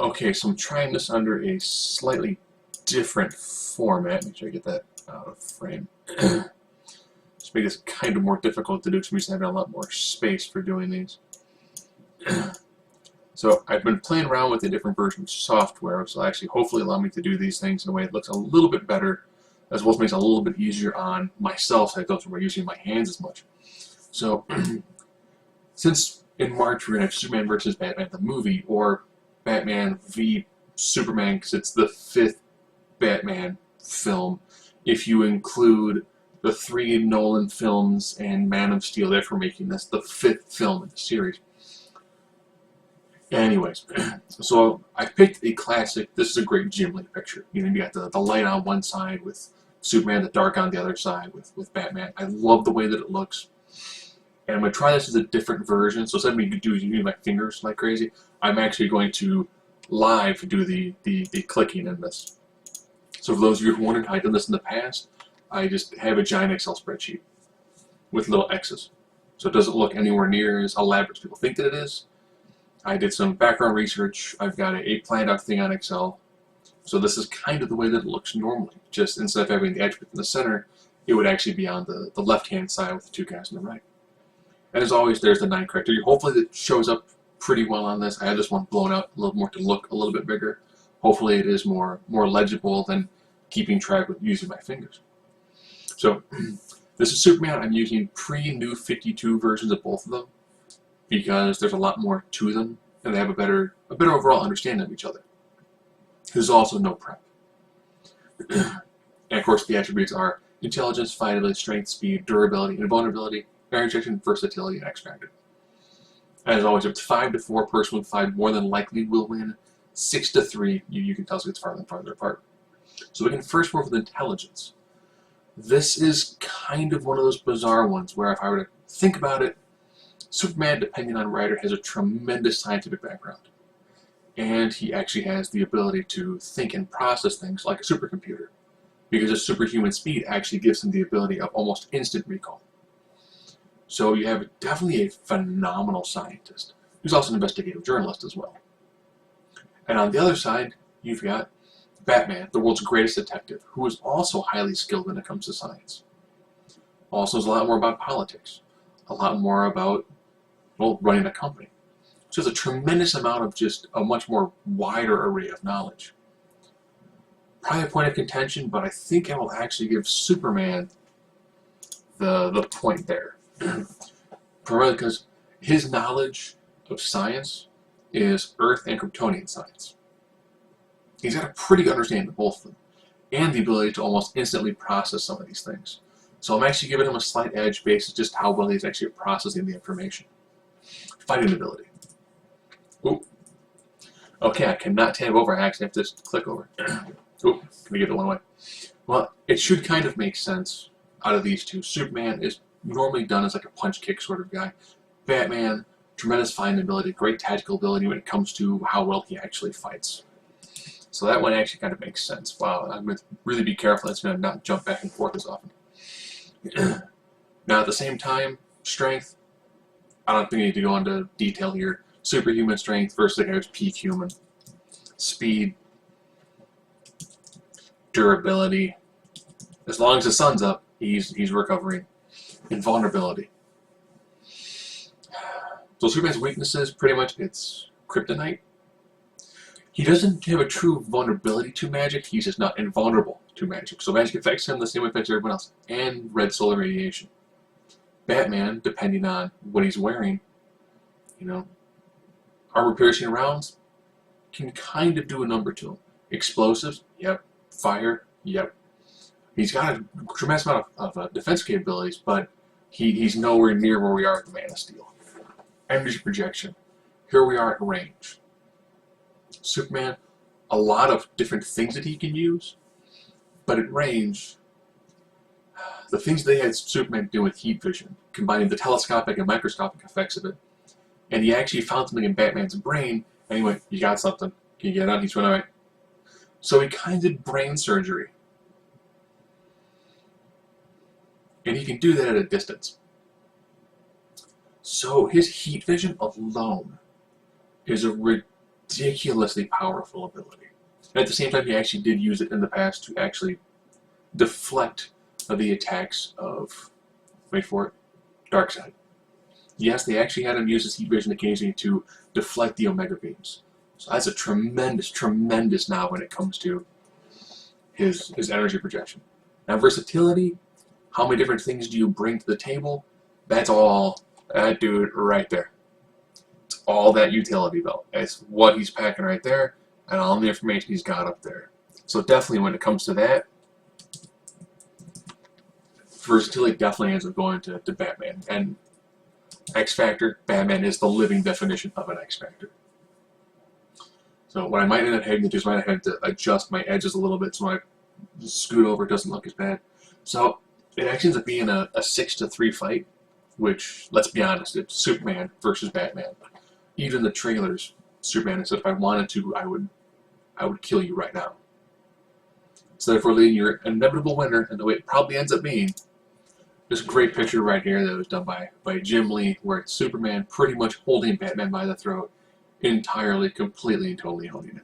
Okay, so I'm trying this under a slightly different format. Make sure I get that out of frame. Just make this kind of more difficult to do because I'm used to having a lot more space for doing these. So I've been playing around with a different version of software, which will actually hopefully allow me to do these things in a way that looks a little bit better, as well as makes it a little bit easier on myself, so I don't have using my hands as much. So since in March we're going to have Superman versus Batman the movie, or Batman v Superman, because it's the 5th Batman film, if you include the 3 Nolan films and Man of Steel, therefore making this the 5th film in the series. Anyways, so I picked a classic. This is a great Jim Lee picture. You know, you got the light on one side with Superman, the dark on the other side with Batman. I love the way that it looks. And I'm going to try this as a different version. So instead of me using my fingers like crazy, I'm actually going to live do the clicking in this. So for those of you who wondered how I've done this in the past, I just have a giant Excel spreadsheet with little X's. So it doesn't look anywhere near as elaborate as people think that it is. I did some background research. I've got a planned out thing on Excel. So this is kind of the way that it looks normally. Just instead of having the edge in the center, it would actually be on the left-hand side with the 2 guys on the right. And as always, there's the 9 character. Hopefully it shows up pretty well on this. I have this one blown out a little more to look a little bit bigger. Hopefully it is more legible than keeping track with using my fingers. So this is Superman. I'm using pre-New 52 versions of both of them, because there's a lot more to them, and they have a better overall understanding of each other. There's also no prep. And of course the attributes are intelligence, fight, strength, speed, durability, invulnerability, air injection, versatility, and X-Factor. As always, if it's 5-4, person with 5 more than likely will win. 6-3, you can tell us it's farther and farther apart. So we can first work with intelligence. This is kind of one of those bizarre ones where if I were to think about it, Superman, depending on writer, has a tremendous scientific background. And he actually has the ability to think and process things like a supercomputer, because his superhuman speed actually gives him the ability of almost instant recall. So you have definitely a phenomenal scientist, who's also an investigative journalist as well. And on the other side, you've got Batman, the world's greatest detective, who is also highly skilled when it comes to science. Also knows a lot more about politics, a lot more about, well, running a company. So there's a tremendous amount of just a much more wider array of knowledge. Probably a point of contention, but I think I will actually give Superman the point there. Primarily because his knowledge of science is Earth and Kryptonian science. He's got a pretty good understanding of both of them, and the ability to almost instantly process some of these things. So I'm actually giving him a slight edge based on just how well he's actually processing the information. Fighting ability. Ooh. Okay, I cannot tab over. I actually have to just click over. Ooh, can we get the one way? Well, it should kind of make sense out of these two. Superman is normally done as like a punch-kick sort of guy. Batman, tremendous fighting ability, great tactical ability when it comes to how well he actually fights. So that one actually kind of makes sense. Wow, I'm going to really be careful. It's going to not jump back and forth as often. Now, at the same time, strength, I don't think we need to go into detail here. Superhuman strength versus the guy who's peak human. Speed, durability. As long as the sun's up, he's recovering. Invulnerability. So Superman's weaknesses, pretty much, it's kryptonite. He doesn't have a true vulnerability to magic, he's just not invulnerable to magic. So magic affects him the same way it affects everyone else. And red solar radiation. Batman, depending on what he's wearing, you know, armor-piercing rounds can kind of do a number to him. Explosives, yep. Fire, yep. He's got a tremendous amount of defense capabilities, but he's nowhere near where we are at the Man of Steel. Energy projection. Here we are at range. Superman, a lot of different things that he can use, but at range, the things they had Superman do with heat vision, combining the telescopic and microscopic effects of it, and he actually found something in Batman's brain, and he went, "You got something. Can you get it out?" He's went, "All right." So he kind of did brain surgery. And he can do that at a distance. So his heat vision alone is a ridiculously powerful ability. And at the same time, he actually did use it in the past to actually deflect the attacks of, wait for it, Darkseid. Yes, they actually had him use his heat vision occasionally to deflect the Omega beams. So that's a tremendous, tremendous knob when it comes to his energy projection. Now, versatility, how many different things do you bring to the table? That's all that dude right there. It's all that utility belt. It's what he's packing right there and all the information he's got up there. So definitely when it comes to that, versatility definitely ends up going to Batman. And X Factor, Batman is the living definition of an X Factor. So what I might end up having to do is I might have to adjust my edges a little bit so when I scoot over it doesn't look as bad. So it actually ends up being a 6-3 fight, which, let's be honest, it's Superman versus Batman. Even in the trailers, Superman said if I wanted to, I would kill you right now. So therefore, leading your inevitable winner, and the way it probably ends up being, this great picture right here that was done by Jim Lee, where it's Superman pretty much holding Batman by the throat, entirely, completely, and totally owning it.